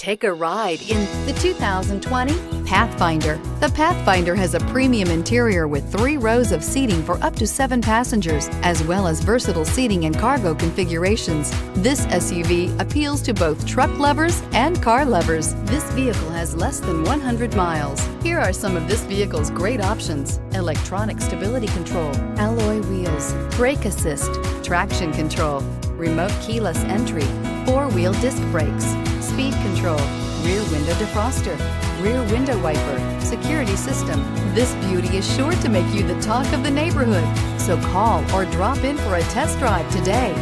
Take a ride in the 2020 Pathfinder. The Pathfinder has a premium interior with 3 rows of seating for up to 7 passengers, as well as versatile seating and cargo configurations. This SUV appeals to both truck lovers and car lovers. This vehicle has less than 100 miles. Here are some of this vehicle's great options: electronic stability control, alloy wheels, brake assist, traction control, remote keyless entry, 4-wheel disc brakes, speed control, rear window defroster, rear window wiper, security system. This beauty is sure to make you the talk of the neighborhood. So call or drop in for a test drive today.